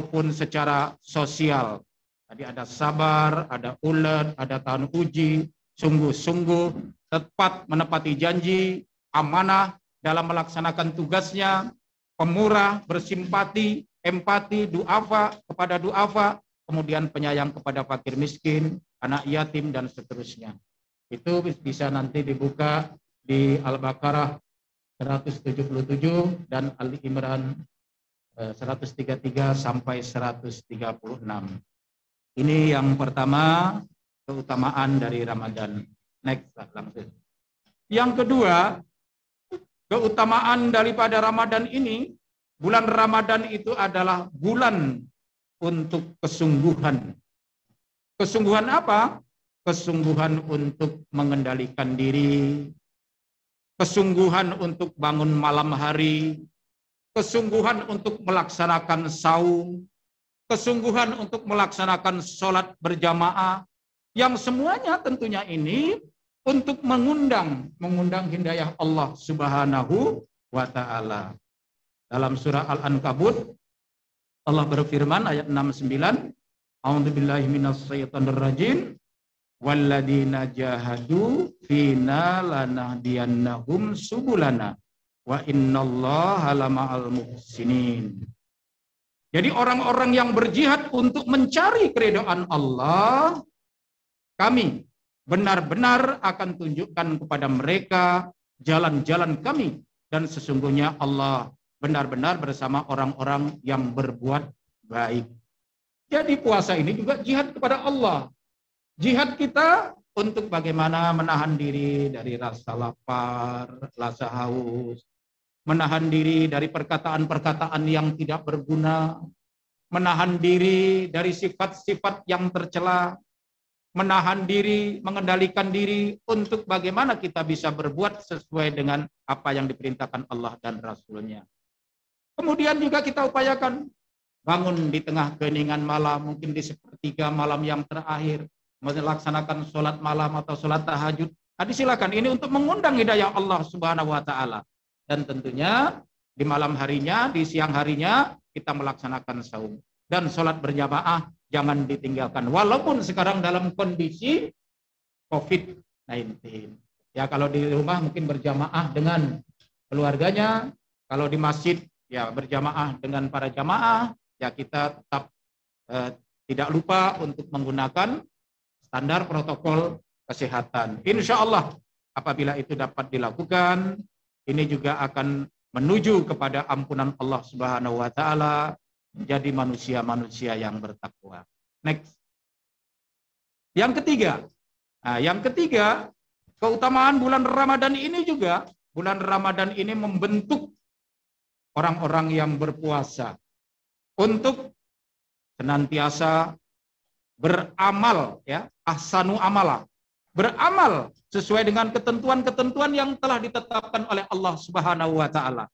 maupun secara sosial. Tadi ada sabar, ada ulet, ada tahan uji, sungguh-sungguh, tepat menepati janji, amanah dalam melaksanakan tugasnya, pemurah, bersimpati, empati, duafa kepada duafa, kemudian penyayang kepada fakir miskin, anak yatim, dan seterusnya. Itu bisa nanti dibuka di Al-Baqarah 177 dan Ali Imran 133 sampai 136. Ini yang pertama, keutamaan dari Ramadan. Next, langsung. Yang kedua, keutamaan daripada Ramadan ini, bulan Ramadan itu adalah bulan untuk kesungguhan. Kesungguhan apa? Kesungguhan untuk mengendalikan diri, kesungguhan untuk bangun malam hari, kesungguhan untuk melaksanakan saum, kesungguhan untuk melaksanakan sholat berjamaah, yang semuanya tentunya ini untuk mengundang hidayah Allah Subhanahu wa Ta'ala. Dalam surah Al-Ankabut, Allah berfirman ayat 69, A'udzubillahi minasyaitonir rajim, walladzina jahadu fina lanahdiyannahum subulana wa innallaha lama'al muhsinin. Jadi orang-orang yang berjihad untuk mencari keridhaan Allah, kami benar-benar akan tunjukkan kepada mereka jalan-jalan kami, dan sesungguhnya Allah benar-benar bersama orang-orang yang berbuat baik. Jadi puasa ini juga jihad kepada Allah. Jihad kita untuk bagaimana menahan diri dari rasa lapar, rasa haus, menahan diri dari perkataan-perkataan yang tidak berguna, menahan diri dari sifat-sifat yang tercela, menahan diri, mengendalikan diri untuk bagaimana kita bisa berbuat sesuai dengan apa yang diperintahkan Allah dan Rasul-Nya. Kemudian juga kita upayakan bangun di tengah keheningan malam, mungkin di sepertiga malam yang terakhir, melaksanakan sholat malam atau sholat tahajud. Silakan, ini untuk mengundang hidayah Allah Subhanahu wa Ta'ala. Dan tentunya di malam harinya, di siang harinya kita melaksanakan saum. Dan sholat berjamaah jangan ditinggalkan. Walaupun sekarang dalam kondisi COVID-19. Ya, kalau di rumah mungkin berjamaah dengan keluarganya. Kalau di masjid ya berjamaah dengan para jamaah. Ya, kita tetap tidak lupa untuk menggunakan standar protokol kesehatan. Insya Allah apabila itu dapat dilakukan, ini juga akan menuju kepada ampunan Allah Subhanahu wa Ta'ala, menjadi manusia-manusia yang bertakwa. Next. Yang ketiga, keutamaan bulan Ramadan ini juga, bulan Ramadan ini membentuk orang-orang yang berpuasa untuk senantiasa beramal, ya, ahsanu amala, beramal sesuai dengan ketentuan-ketentuan yang telah ditetapkan oleh Allah Subhanahu wa Ta'ala.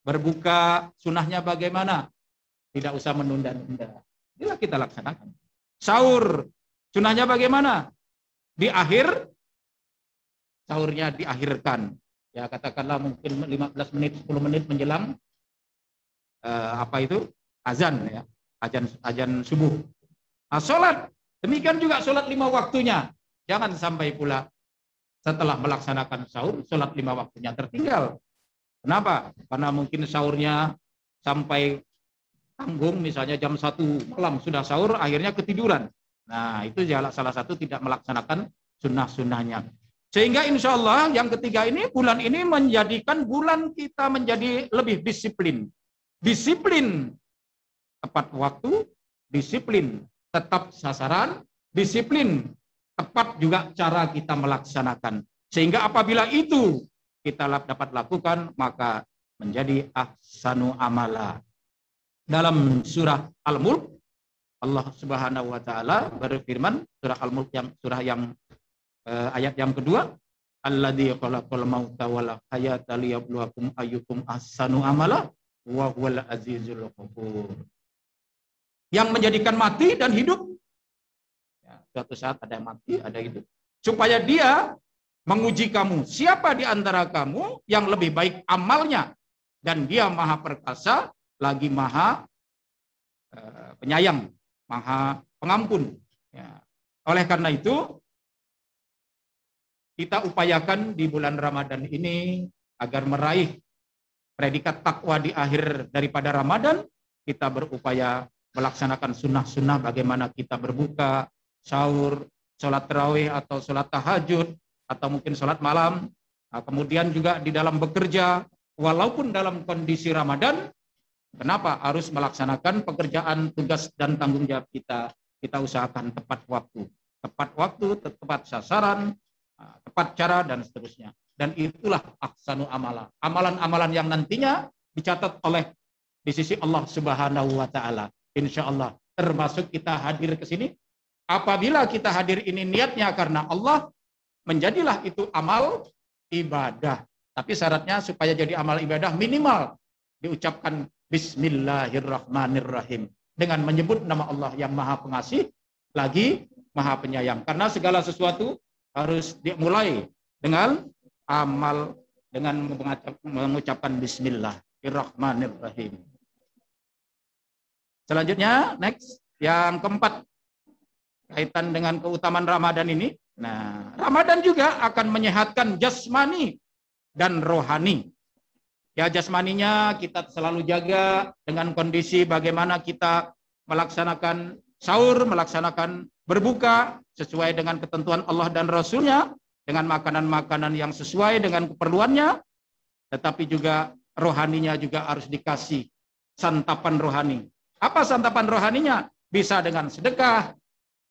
Berbuka sunnahnya bagaimana? Tidak usah menunda-nunda. Bila kita laksanakan. Sahur sunnahnya bagaimana? Di akhir sahurnya diakhirkan. Ya, katakanlah mungkin 15 menit, 10 menit menjelang azan, ya. Azan subuh. Nah, sholat demikian juga sholat 5 waktunya. Jangan sampai pula setelah melaksanakan sahur, sholat 5 waktunya tertinggal. Kenapa? Karena mungkin sahurnya sampai tanggung, misalnya jam 1 malam sudah sahur, akhirnya ketiduran. Nah, itu salah satu tidak melaksanakan sunnah-sunnahnya. Sehingga insya Allah yang ketiga ini, bulan ini menjadikan bulan kita menjadi lebih disiplin. Disiplin tepat waktu, disiplin tetap sasaran, disiplin tepat juga cara kita melaksanakan. Sehingga apabila itu kita dapat lakukan, maka menjadi ahsanu amala. Dalam surah Al-Mulk, Allah Subhanahu wa Ta'ala berfirman, surah Al-Mulk yang ayat yang kedua, alladzi khalaqal mauta wal hayata liyabluwakum ayyukum ahsanu amala wa huwal azizul ghafur. Yang menjadikan mati dan hidup. Ya, suatu saat ada yang mati, ada hidup. Supaya dia menguji kamu. Siapa di antara kamu yang lebih baik amalnya? Dan dia maha perkasa, lagi maha penyayang, Maha Pengampun. Ya. Oleh karena itu, kita upayakan di bulan Ramadan ini agar meraih predikat takwa di akhir daripada Ramadan, kita berupaya melaksanakan sunnah-sunnah bagaimana kita berbuka, sahur, sholat tarawih atau sholat tahajud, atau mungkin sholat malam. Nah, kemudian juga di dalam bekerja, walaupun dalam kondisi Ramadan, kenapa harus melaksanakan pekerjaan, tugas, dan tanggung jawab kita? Kita usahakan tepat waktu, tepat sasaran, tepat cara, dan seterusnya. Dan itulah ahsanu amala. Amalan-amalan yang nantinya dicatat oleh di sisi Allah Subhanahu wa taala. Insya Allah, termasuk kita hadir ke sini. Apabila kita hadir ini niatnya karena Allah, menjadilah itu amal ibadah. Tapi syaratnya supaya jadi amal ibadah minimal diucapkan Bismillahirrahmanirrahim. Dengan menyebut nama Allah yang Maha Pengasih, lagi Maha Penyayang. Karena segala sesuatu harus dimulai dengan amal, dengan mengucapkan Bismillahirrahmanirrahim. Selanjutnya, next, yang keempat, kaitan dengan keutamaan Ramadan ini. Nah, Ramadan juga akan menyehatkan jasmani dan rohani. Ya, jasmaninya kita selalu jaga dengan kondisi bagaimana kita melaksanakan sahur, melaksanakan berbuka sesuai dengan ketentuan Allah dan Rasulnya, dengan makanan-makanan yang sesuai dengan keperluannya, tetapi juga rohaninya juga harus dikasih santapan rohani. Apa santapan rohaninya? Bisa dengan sedekah,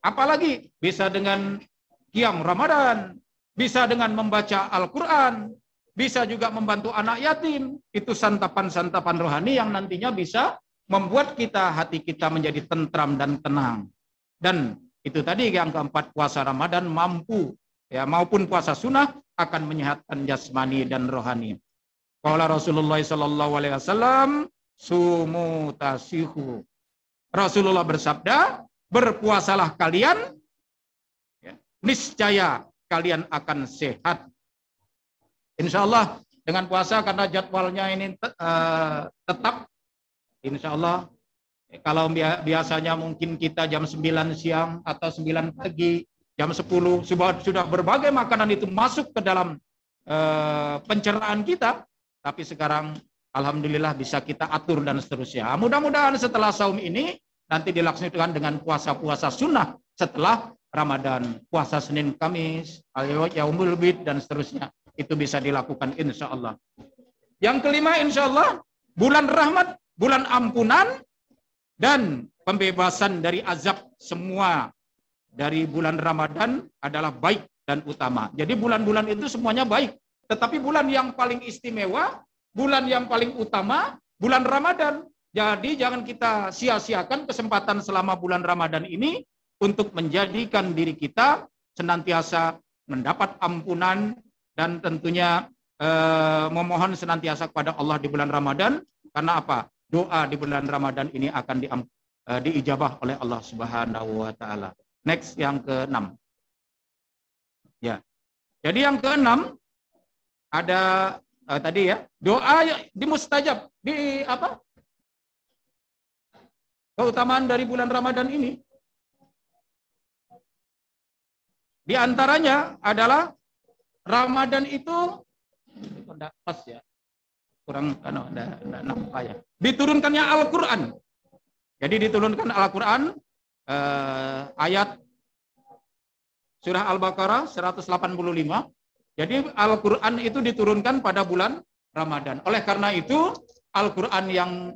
apalagi bisa dengan qiyam Ramadan, bisa dengan membaca Al-Quran, bisa juga membantu anak yatim. Itu santapan-santapan rohani yang nantinya bisa membuat hati kita menjadi tentram dan tenang. Dan itu tadi yang keempat, puasa Ramadan mampu, ya, maupun puasa sunnah akan menyehatkan jasmani dan rohani. Qala Rasulullah SAW, sumu tasihu. Rasulullah bersabda, berpuasalah kalian, ya, niscaya kalian akan sehat. Insya Allah dengan puasa, karena jadwalnya ini tetap, insya Allah kalau biasanya mungkin kita jam 9 siang atau 9 pagi, jam 10 sudah berbagai makanan itu masuk ke dalam pencernaan kita, tapi sekarang alhamdulillah bisa kita atur dan seterusnya. Mudah-mudahan setelah saum ini nanti dilaksanakan dengan puasa-puasa sunnah setelah Ramadan, puasa Senin, Kamis, Yaumul Bid, dan seterusnya. Itu bisa dilakukan insya Allah. Yang kelima insya Allah, bulan rahmat, bulan ampunan, dan pembebasan dari azab. Semua dari bulan Ramadan adalah baik dan utama. Jadi bulan-bulan itu semuanya baik. Tetapi bulan yang paling istimewa, bulan yang paling utama, bulan Ramadan. Jadi jangan kita sia-siakan kesempatan selama bulan Ramadan ini untuk menjadikan diri kita senantiasa mendapat ampunan, dan tentunya memohon senantiasa kepada Allah di bulan Ramadan. Karena apa? Doa di bulan Ramadan ini akan diijabah oleh Allah Subhanahu wa taala. Next, yang ke-6. Ya. Jadi yang ke-6 ada tadi ya, doa dimustajab. Di apa? Keutamaan dari bulan Ramadan ini. Di antaranya adalah Ramadan itu tidak pas ya, kurang nampak ya. Diturunkannya Al-Quran. Jadi diturunkan Al-Quran ayat surah Al-Baqarah 185. Jadi Al-Quran itu diturunkan pada bulan Ramadan. Oleh karena itu Al-Quran yang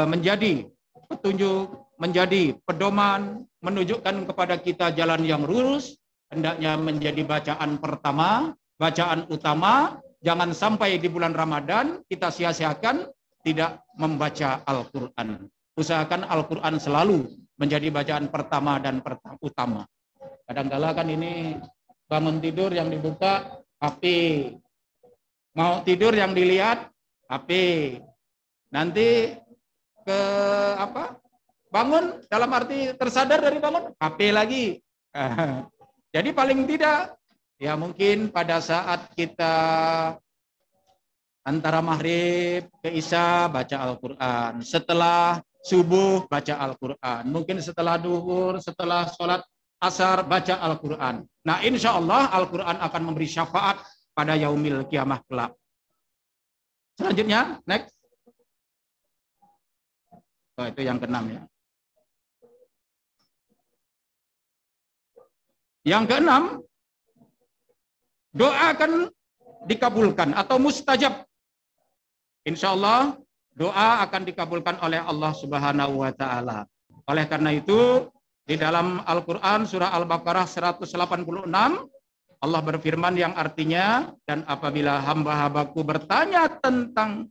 menjadi petunjuk, menjadi pedoman, menunjukkan kepada kita jalan yang lurus, hendaknya menjadi bacaan pertama, bacaan utama. Jangan sampai di bulan Ramadan kita sia-siakan tidak membaca Al-Quran. Usahakan Al-Quran selalu menjadi bacaan pertama dan utama. Kadang-kala kan ini bangun tidur yang dibuka HP, mau tidur yang dilihat HP, nanti ke apa? Bangun dalam arti tersadar dari bangun HP lagi. Jadi paling tidak ya mungkin pada saat kita antara maghrib ke isya baca Al-Quran. Setelah subuh baca Al-Quran. Mungkin setelah duhur, setelah sholat asar baca Al-Quran. Nah, insya Allah Al-Quran akan memberi syafaat pada yaumil kiamah kelak. Selanjutnya, next. Oh, itu yang keenam ya. Yang keenam, doa akan dikabulkan atau mustajab. Insya Allah doa akan dikabulkan oleh Allah Subhanahu wa Ta'ala. Oleh karena itu, di dalam Al-Quran surah Al-Baqarah 186, Allah berfirman yang artinya, dan apabila hamba-hambaku bertanya tentang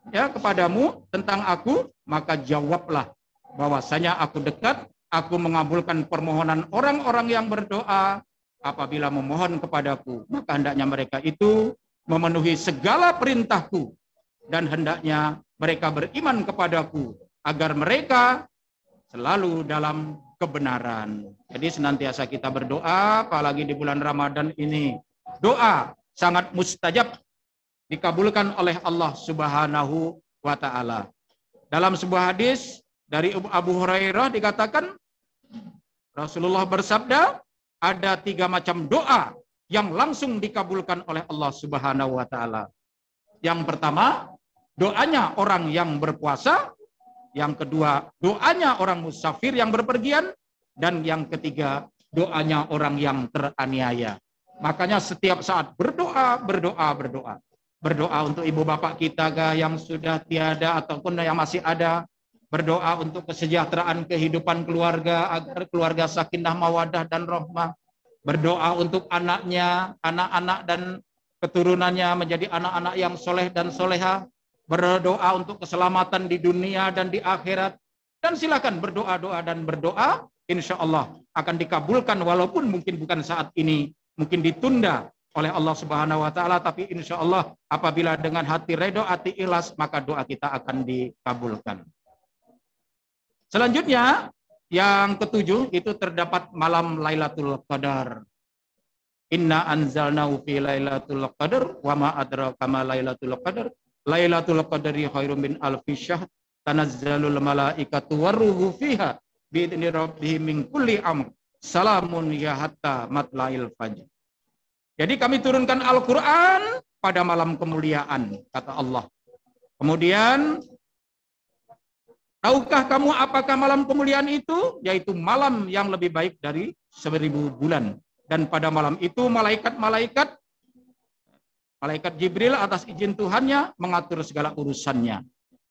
kepadamu tentang aku, maka jawablah bahwasanya aku dekat, aku mengabulkan permohonan orang-orang yang berdoa apabila memohon kepadaku, maka hendaknya mereka itu memenuhi segala perintahku dan hendaknya mereka beriman kepadaku agar mereka selalu dalam kebenaran. Jadi senantiasa kita berdoa, apalagi di bulan Ramadan ini. Doa sangat mustajab, dikabulkan oleh Allah Subhanahu wa Ta'ala. Dalam sebuah hadis dari Abu Hurairah dikatakan, Rasulullah bersabda, ada 3 macam doa yang langsung dikabulkan oleh Allah Subhanahu wa Ta'ala. Yang pertama, doanya orang yang berpuasa. Yang kedua, doanya orang musafir yang berpergian. Dan yang ketiga, doanya orang yang teraniaya. Makanya setiap saat berdoa, berdoa, berdoa. Berdoa untuk ibu bapak kita yang sudah tiada ataupun yang masih ada. Berdoa untuk kesejahteraan kehidupan keluarga, agar keluarga sakinah mawadah dan rahmah. Berdoa untuk anaknya, anak-anak dan keturunannya menjadi anak-anak yang soleh dan soleha. Berdoa untuk keselamatan di dunia dan di akhirat. Dan silakan berdoa-doa dan berdoa, insya Allah akan dikabulkan walaupun mungkin bukan saat ini, mungkin ditunda oleh Allah Subhanahu wa Ta'ala, tapi insya Allah apabila dengan hati redho, hati ikhlas, maka doa kita akan dikabulkan. Selanjutnya, yang ketujuh itu terdapat malam Lailatul Qadar. Inna anzalnahu fi Lailatul Qadar wa ma adraka ma Lailatul Qadar. Lailatul Qadri khairum min alfi syahr. Tanazzalul malaikatu warruhu fiha bi'idni rabbihim min kulli amr. Salamun ya hatta matla'il fajr. Jadi kami turunkan Al-Quran pada malam kemuliaan, kata Allah. Kemudian, tahukah kamu apakah malam kemuliaan itu? Yaitu malam yang lebih baik dari 1000 bulan. Dan pada malam itu malaikat Jibril atas izin Tuhannya mengatur segala urusannya.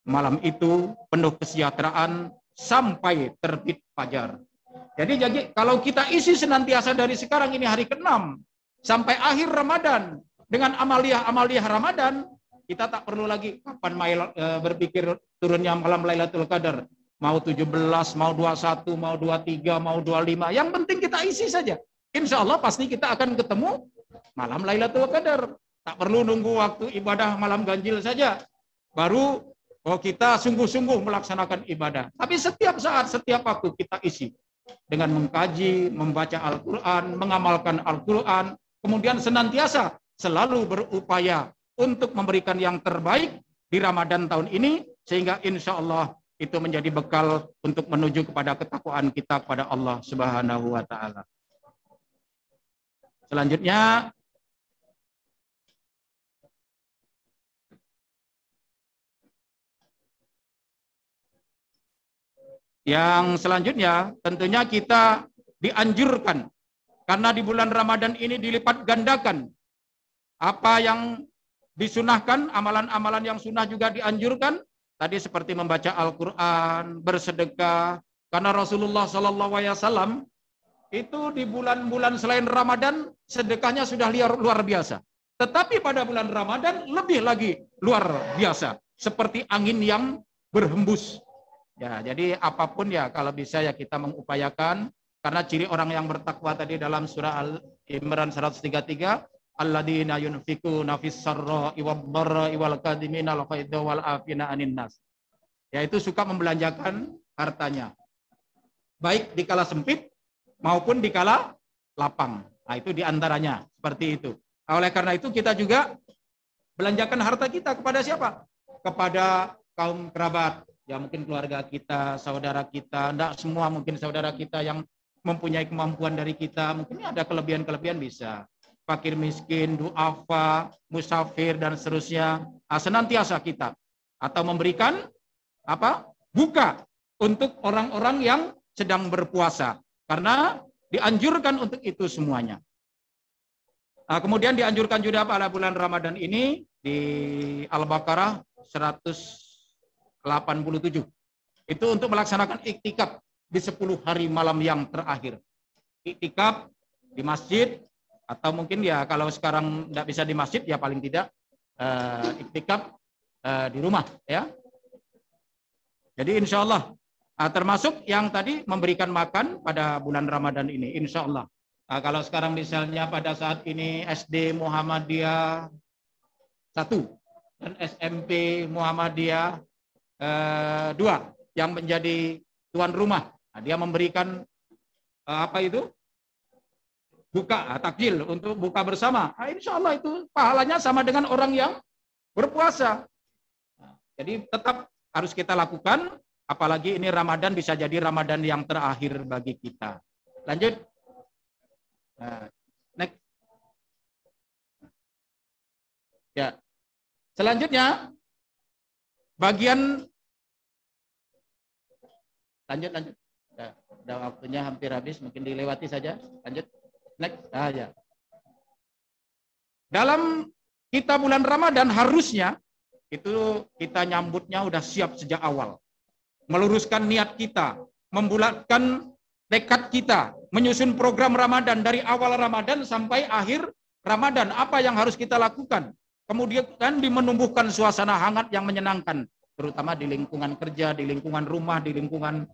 Malam itu penuh kesejahteraan sampai terbit fajar. Jadi kalau kita isi senantiasa dari sekarang ini hari ke-6 sampai akhir Ramadan dengan amaliyah Ramadan, kita tak perlu lagi kapan berpikir turunnya malam Lailatul Qadar. Mau 17, mau 21, mau 23, mau 25. Yang penting kita isi saja. Insya Allah pasti kita akan ketemu malam Lailatul Qadar. Tak perlu nunggu waktu ibadah malam ganjil saja. Baru kita sungguh-sungguh melaksanakan ibadah. Tapi setiap saat, setiap waktu kita isi. Dengan mengkaji, membaca Al-Quran, mengamalkan Al-Quran. Kemudian senantiasa selalu berupaya untuk memberikan yang terbaik di Ramadan tahun ini. Sehingga insya Allah itu menjadi bekal untuk menuju kepada ketakwaan kita kepada Allah Subhanahu wa Ta'ala. Selanjutnya, yang selanjutnya tentunya kita dianjurkan karena di bulan Ramadan ini dilipat gandakan. Apa yang disunahkan, amalan-amalan yang sunnah juga dianjurkan. Tadi seperti membaca Al-Quran, bersedekah. Karena Rasulullah SAW itu di bulan-bulan selain Ramadan sedekahnya sudah luar biasa. Tetapi pada bulan Ramadan lebih lagi luar biasa. Seperti angin yang berhembus. Ya, jadi apapun ya kalau bisa ya kita mengupayakan, karena ciri orang yang bertakwa tadi dalam surah Al-Imran 133, alladzina yunfikuna fis sarra'i wad-dharra'i wal kadhimina al-ghaidha wal 'afina 'anil nas. Yaitu suka membelanjakan hartanya. Baik dikala sempit maupun dikala lapang. Nah, itu diantaranya seperti itu. Oleh karena itu kita juga belanjakan harta kita kepada siapa? Kepada kaum kerabat, Ya mungkin keluarga kita, saudara kita, enggak semua mungkin saudara kita yang mempunyai kemampuan dari kita, mungkin ada kelebihan-kelebihan bisa. Fakir miskin, duafa, musafir dan seterusnya. Senantiasa kita atau memberikan apa? Buka untuk orang-orang yang sedang berpuasa. Karena dianjurkan untuk itu semuanya. Nah, kemudian dianjurkan juga pada bulan Ramadan ini di Al-Baqarah 187. Itu untuk melaksanakan iktikaf di 10 hari malam yang terakhir. Iktikaf di masjid atau mungkin ya kalau sekarang tidak bisa di masjid ya paling tidak iktikaf di rumah ya. Jadi insya Allah termasuk yang tadi memberikan makan pada bulan Ramadan ini, insya Allah. Kalau sekarang misalnya pada saat ini SD Muhammadiyah 1 dan SMP Muhammadiyah 2 yang menjadi tuan rumah, dia memberikan apa itu? Buka, takjil untuk buka bersama. Insya Allah itu pahalanya sama dengan orang yang berpuasa. Jadi tetap harus kita lakukan. Apalagi ini Ramadan bisa jadi Ramadan yang terakhir bagi kita. Lanjut. Next. Ya. Selanjutnya bagian lanjut. Ya, udah waktunya hampir habis, mungkin dilewati saja. Lanjut. Next. Ya. Dalam kita bulan Ramadan harusnya itu kita nyambutnya udah siap sejak awal. Meluruskan niat kita, membulatkan tekad kita, menyusun program Ramadan dari awal Ramadan sampai akhir Ramadan. Apa yang harus kita lakukan? Kemudian menumbuhkan suasana hangat yang menyenangkan, terutama di lingkungan kerja, di lingkungan rumah, di lingkungan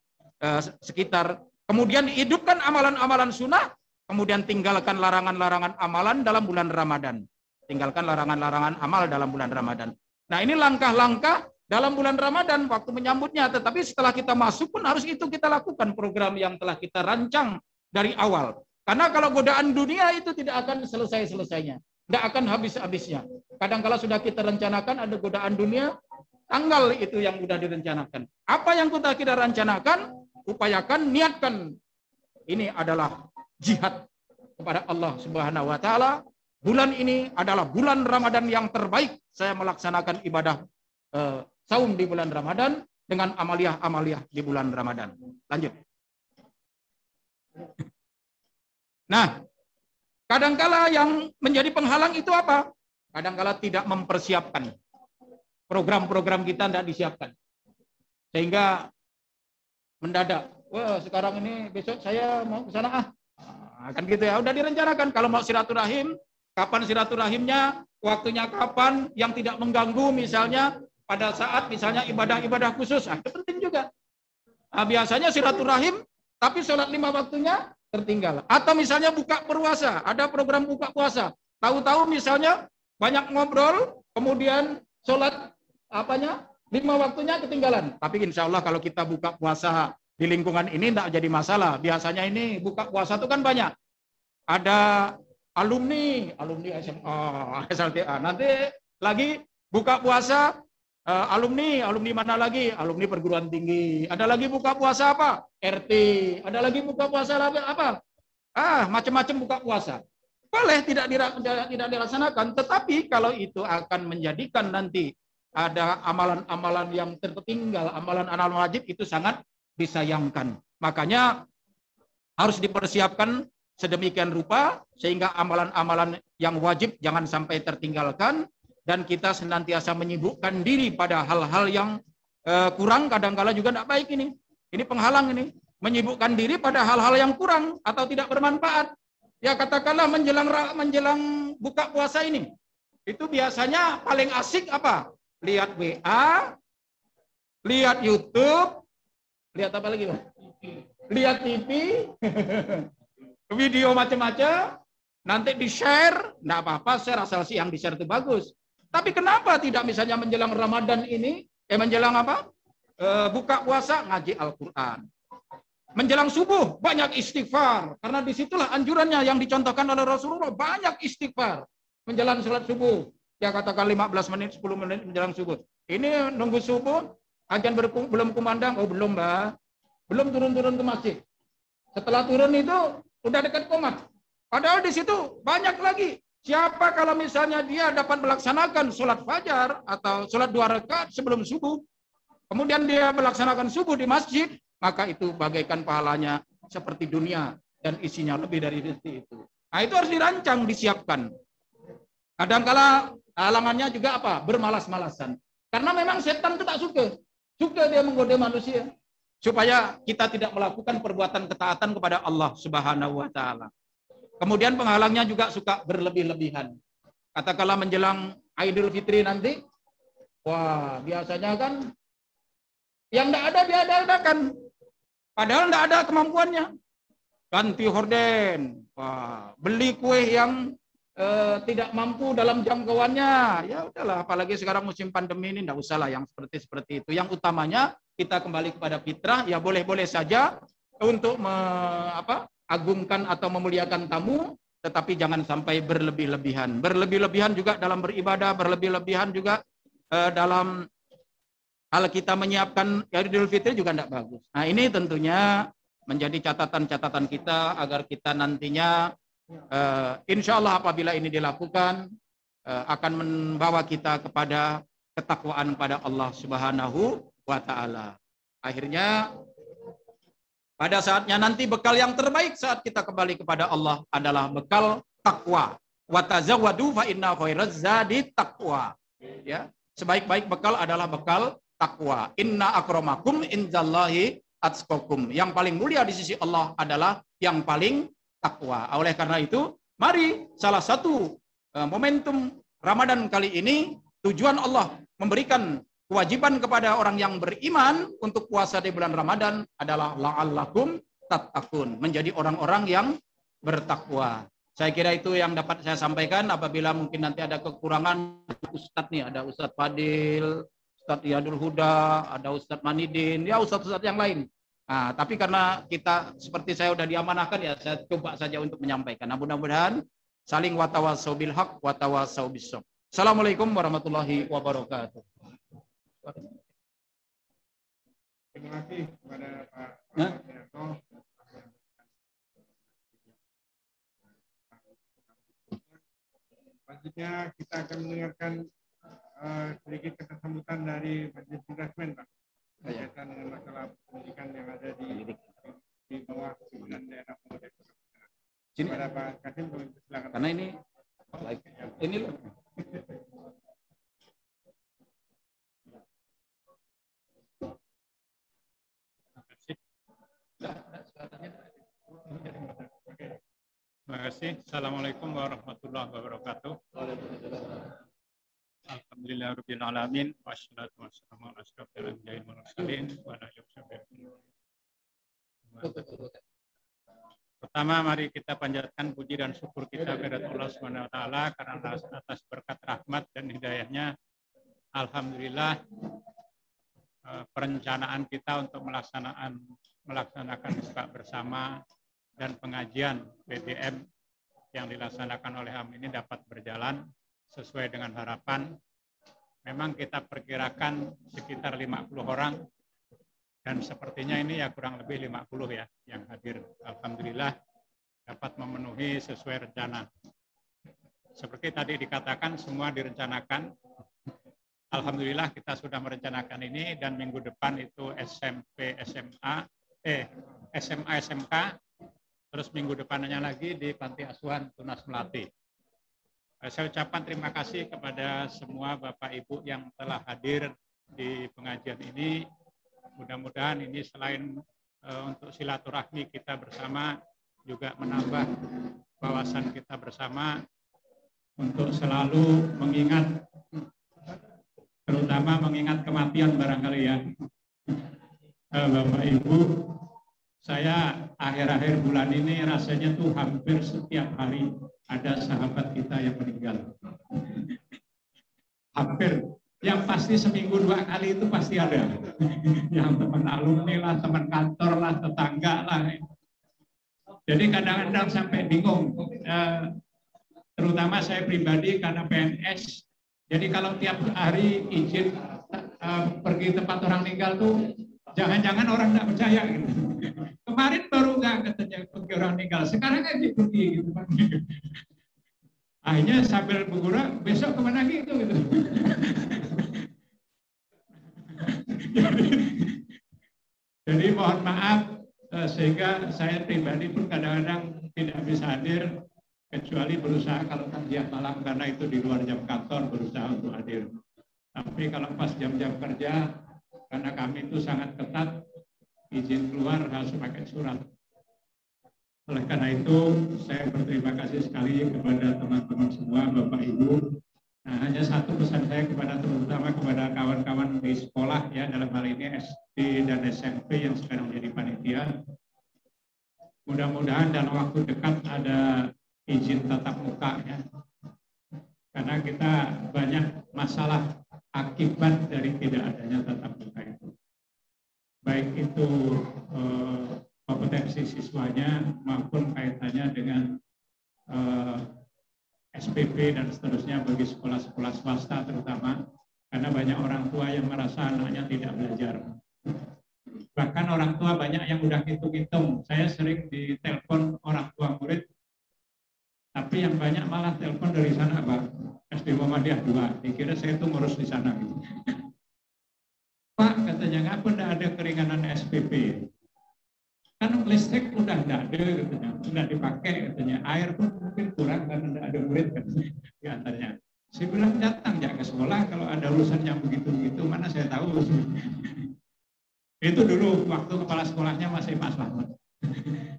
sekitar. Kemudian hidupkan amalan-amalan sunnah, kemudian tinggalkan larangan-larangan amalan dalam bulan Ramadan. Tinggalkan larangan-larangan amal dalam bulan Ramadan. Nah, ini langkah-langkah dalam bulan Ramadan waktu menyambutnya, tetapi setelah kita masuk pun harus itu kita lakukan program yang telah kita rancang dari awal. Karena kalau godaan dunia itu tidak akan selesai-selesainya, tidak akan habis-habisnya. Kadang-kala sudah kita rencanakan ada godaan dunia, tanggal itu yang sudah direncanakan. Apa yang kita rencanakan, upayakan, niatkan. Ini adalah jihad kepada Allah Subhanahu wa taala. Bulan ini adalah bulan Ramadan yang terbaik. Saya melaksanakan ibadah saum di bulan Ramadan dengan amaliyah-amaliyah di bulan Ramadan. Lanjut. Nah, kadangkala yang menjadi penghalang itu apa? Kadangkala tidak mempersiapkan. Program-program kita tidak disiapkan. Sehingga mendadak. Wah, sekarang ini besok saya mau ke sana kan gitu ya. Udah direncanakan kalau mau silaturahim, kapan silaturahimnya, waktunya kapan, yang tidak mengganggu misalnya pada saat misalnya ibadah-ibadah khusus, itu penting juga. Biasanya silaturahim, tapi sholat 5 waktunya tertinggal. Atau misalnya buka puasa, ada program buka puasa. Tahu-tahu misalnya banyak ngobrol, kemudian sholat 5 waktunya ketinggalan. Tapi insya Allah kalau kita buka puasa di lingkungan ini tidak jadi masalah. Biasanya ini buka puasa itu kan banyak. Ada alumni SMA, SLTA. Nanti lagi buka puasa. Alumni mana lagi? Alumni perguruan tinggi. Ada lagi buka puasa apa? RT. Ada lagi buka puasa apa? Macam-macam buka puasa. Boleh tidak dilaksanakan, tetapi kalau itu akan menjadikan nanti ada amalan-amalan yang tertinggal, amalan-amalan wajib, itu sangat disayangkan. Makanya harus dipersiapkan sedemikian rupa sehingga amalan-amalan yang wajib jangan sampai tertinggalkan. Dan kita senantiasa menyibukkan diri pada hal-hal yang kurang, kadang-kala juga tidak baik ini. Ini penghalang ini. Menyibukkan diri pada hal-hal yang kurang atau tidak bermanfaat. Ya katakanlah menjelang buka puasa ini. Itu biasanya paling asik apa? Lihat WA, lihat YouTube, lihat apa lagi, Pak? Lihat TV, video macam-macam, nanti di-share, tidak apa-apa, share asal sih yang di-share itu bagus. Tapi kenapa tidak misalnya menjelang Ramadan ini, menjelang apa? Buka puasa, ngaji Al-Quran. Menjelang subuh, banyak istighfar. Karena disitulah anjurannya yang dicontohkan oleh Rasulullah, banyak istighfar. Menjelang sholat subuh, ya katakan 15 menit, 10 menit menjelang subuh. Ini nunggu subuh, Azan belum kumandang, oh belum Mbak. Belum turun-turun ke masjid. Setelah turun itu udah dekat qomat. Padahal di situ banyak lagi. Siapa kalau misalnya dia dapat melaksanakan sholat fajar atau sholat 2 rakaat sebelum subuh, kemudian dia melaksanakan subuh di masjid, maka itu bagaikan pahalanya seperti dunia dan isinya lebih dari itu. Nah itu harus dirancang, disiapkan. Kadang-kala halangannya juga apa? Bermalas-malasan. Karena memang setan itu tak suka dia menggoda manusia supaya kita tidak melakukan perbuatan ketaatan kepada Allah Subhanahu wa taala. Kemudian penghalangnya juga suka berlebih-lebihan. Katakanlah menjelang Idul Fitri nanti, wah biasanya kan yang tidak ada diadakan. Padahal tidak ada kemampuannya. Ganti horden, wah, beli kue yang tidak mampu dalam jangkauannya. Ya udahlah, apalagi sekarang musim pandemi ini tidak usahlah yang seperti itu. Yang utamanya kita kembali kepada fitrah, ya boleh-boleh saja untuk agungkan atau memuliakan tamu, tetapi jangan sampai berlebih-lebihan. Berlebih-lebihan juga dalam beribadah, berlebih-lebihan juga dalam hal kita menyiapkan Idul Fitri juga tidak bagus. Nah ini tentunya menjadi catatan-catatan kita agar kita nantinya insya Allah apabila ini dilakukan akan membawa kita kepada ketakwaan kepada Allah Subhanahu wa taala. Akhirnya pada saatnya nanti bekal yang terbaik saat kita kembali kepada Allah adalah bekal takwa. Wa tazawwadu fa inna khairaz zadi taqwa. Ya, sebaik-baik bekal adalah bekal takwa. Inna akramakum indallahi atqakum. Yang paling mulia di sisi Allah adalah yang paling takwa. Oleh karena itu, mari salah satu momentum Ramadan kali ini tujuan Allah memberikan kewajiban kepada orang yang beriman untuk puasa di bulan Ramadan adalah la'allakum tattaqun, menjadi orang-orang yang bertakwa. Saya kira itu yang dapat saya sampaikan. Apabila mungkin nanti ada kekurangan, Ustadz nih, ada Ustadz Fadil, Ustadz Iyadul Huda, ada Ustadz Manidin, ya Ustadz-Ustadz yang lain. Nah, tapi karena kita seperti saya sudah diamanahkan, ya saya coba saja untuk menyampaikan. Nah, mudah-mudahan saling watawasau bil haq watawasau bis sabr. Assalamualaikum warahmatullahi wabarakatuh. Terima kasih kepada Pak Wiranto. Selanjutnya kita akan mendengarkan sedikit ketersambutan dari Majelis Investment, Pak, berkaitan dengan masalah pendidikan yang ada di bawah pimpinan daerah pemuda. Kepada Pak Kasim, kami persilakan. Karena ini loh. Terima kasih. Assalamualaikum warahmatullahi wabarakatuh. Alhamdulillahirabbil alamin wassalatu wassalamu ala asyrofil anbiya'i wal mursalin wa ala alihi wasallam. Pertama, mari kita panjatkan puji dan syukur kita kepada Allah Subhanahu wa taala karena atas berkat rahmat dan hidayahnya, alhamdulillah perencanaan kita untuk melaksanakan buka bersama dan pengajian PDM yang dilaksanakan oleh HAM ini dapat berjalan sesuai dengan harapan. Memang kita perkirakan sekitar 50 orang dan sepertinya ini ya kurang lebih 50 ya yang hadir. Alhamdulillah dapat memenuhi sesuai rencana. Seperti tadi dikatakan semua direncanakan. Alhamdulillah kita sudah merencanakan ini dan minggu depan itu SMP, SMA, SMA, SMK, terus minggu depannya lagi di Panti Asuhan Tunas Melati. Saya ucapkan terima kasih kepada semua Bapak Ibu yang telah hadir di pengajian ini. Mudah-mudahan ini selain untuk silaturahmi kita bersama, juga menambah wawasan kita bersama untuk selalu mengingat, terutama mengingat kematian barangkali ya. Bapak Ibu, saya akhir-akhir bulan ini rasanya tuh hampir setiap hari ada sahabat kita yang meninggal. Hampir, yang pasti seminggu 2 kali itu pasti ada. Yang teman alumni lah, teman kantor lah, tetangga lah. Jadi kadang-kadang sampai bingung. Terutama saya pribadi karena PNS. Jadi kalau tiap hari izin pergi tempat orang meninggal tuh jangan-jangan orang nggak percaya gitu. Kemarin baru nggak katanya pergi orang meninggal, sekarang aja pergi gitu. Akhirnya sambil bergurau, besok kemana gitu. Jadi mohon maaf, sehingga saya pribadi pun kadang-kadang tidak bisa hadir, kecuali berusaha kalau takziah malam karena itu di luar jam kantor berusaha untuk hadir. Tapi kalau pas jam-jam kerja, karena kami itu sangat ketat, izin keluar harus pakai surat. Oleh karena itu, saya berterima kasih sekali kepada teman-teman semua, Bapak Ibu. Nah, hanya satu pesan saya kepada terutama kepada kawan-kawan di sekolah ya, dalam hal ini SD dan SMP yang sekarang jadi panitia. Mudah-mudahan dalam waktu dekat ada izin tatap muka ya. Karena kita banyak masalah akibat dari tidak adanya tatap muka itu. Baik itu kompetensi siswanya maupun kaitannya dengan SPP dan seterusnya bagi sekolah-sekolah swasta terutama, karena banyak orang tua yang merasa anaknya tidak belajar. Bahkan orang tua banyak yang udah hitung-hitung. Saya sering ditelepon orang tua murid, tapi yang banyak malah telepon dari sana, Pak, SD Muhammadiyah 2. Dikira saya itu ngurus di sana gitu. Pak, katanya ngapa enggak ada keringanan SPP? Kan listrik udah enggak ada katanya, udah dipakai katanya, air pun mungkin kurang karena enggak ada murid katanya di antaranya. Saya bilang datang ya ke sekolah kalau ada urusan yang begitu-begitu, mana saya tahu. Itu dulu waktu kepala sekolahnya masih Pak Slamet.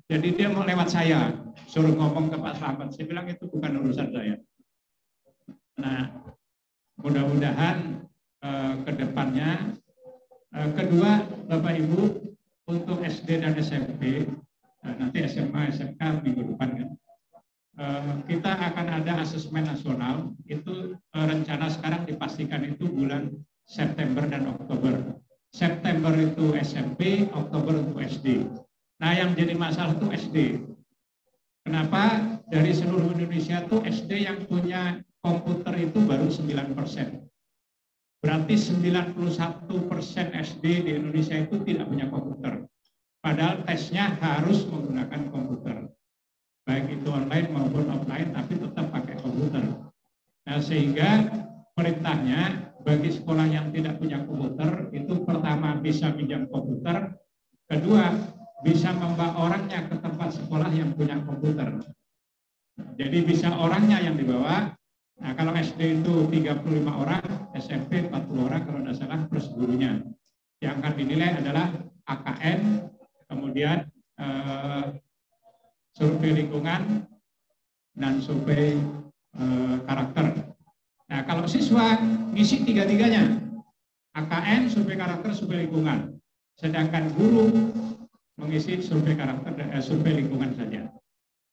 Jadi dia mau lewat saya, suruh ngomong ke Pak Slamet. Saya bilang itu bukan urusan saya. Nah, mudah-mudahan ke depannya, kedua Bapak Ibu, untuk SD dan SMP, nanti SMA, SMK minggu depan kan, kita akan ada asesmen nasional. Itu rencana sekarang dipastikan itu bulan September dan Oktober. September itu SMP, Oktober untuk SD. Nah, yang jadi masalah itu SD. Kenapa? Dari seluruh Indonesia itu SD yang punya komputer itu baru 9%. Berarti 91% SD di Indonesia itu tidak punya komputer. Padahal tesnya harus menggunakan komputer. Baik itu online maupun offline, tapi tetap pakai komputer. Nah, sehingga perintahnya bagi sekolah yang tidak punya komputer, itu pertama bisa pinjam komputer, kedua bisa membawa orangnya ke tempat sekolah yang punya komputer. Jadi bisa orangnya yang dibawa. Nah, kalau SD itu 35 orang, SMP 40 orang kalau tidak salah plus gurunya. Yang akan dinilai adalah AKN, kemudian survei lingkungan, dan survei karakter. Nah, kalau siswa ngisi tiga-tiganya, AKN, survei karakter, survei lingkungan. Sedangkan guru mengisi survei karakter dan survei lingkungan saja.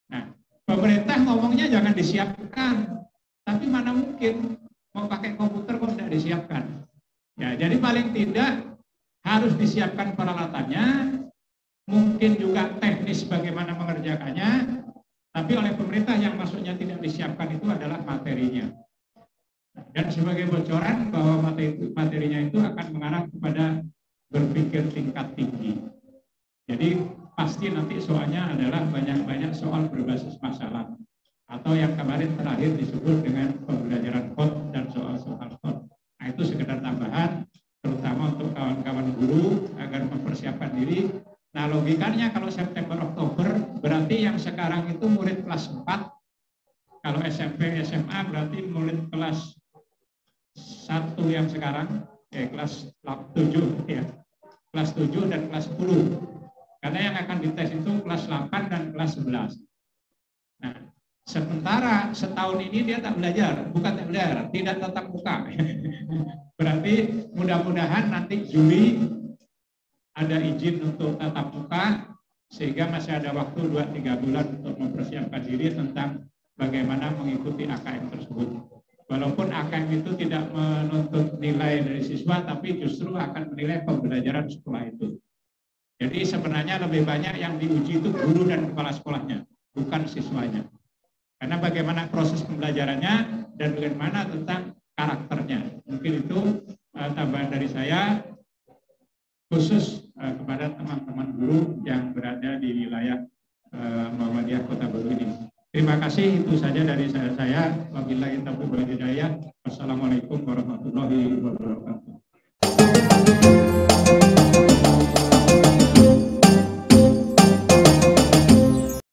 Nah, pemerintah ngomongnya jangan disiapkan. Tapi mana mungkin mau pakai komputer kok tidak disiapkan. Ya, jadi paling tidak harus disiapkan peralatannya, mungkin juga teknis bagaimana mengerjakannya, tapi oleh pemerintah yang maksudnya tidak disiapkan itu adalah materinya. Dan sebagai bocoran bahwa materinya itu akan mengarah kepada berpikir tingkat tinggi. Jadi pasti nanti soalnya adalah banyak-banyak soal berbasis masalah. Atau yang kemarin terakhir disebut dengan pembelajaran KOD dan soal-soal KOD. Nah, itu sekedar tambahan, terutama untuk kawan-kawan guru agar mempersiapkan diri. Nah, logikanya kalau September-Oktober, berarti yang sekarang itu murid kelas 4, kalau SMP, SMA berarti murid kelas 1 yang sekarang, kelas 7 ya, kelas 7 dan kelas 10. Karena yang akan dites itu kelas 8 dan kelas 11. Nah, sementara setahun ini dia tak belajar, bukan tak belajar, tidak tatap muka. Berarti mudah-mudahan nanti Juli ada izin untuk tatap muka, sehingga masih ada waktu 2-3 bulan untuk mempersiapkan diri tentang bagaimana mengikuti AKM tersebut. Walaupun AKM itu tidak menuntut nilai dari siswa, tapi justru akan menilai pembelajaran sekolah itu. Jadi sebenarnya lebih banyak yang diuji itu guru dan kepala sekolahnya, bukan siswanya. Karena bagaimana proses pembelajarannya dan bagaimana tentang karakternya. Mungkin itu tambahan dari saya khusus kepada teman-teman guru yang berada di wilayah Muhammadiyah Kota Baru ini. Terima kasih, itu saja dari saya. Wabillahi taufiq wal hidayah. Wassalamualaikum warahmatullahi wabarakatuh.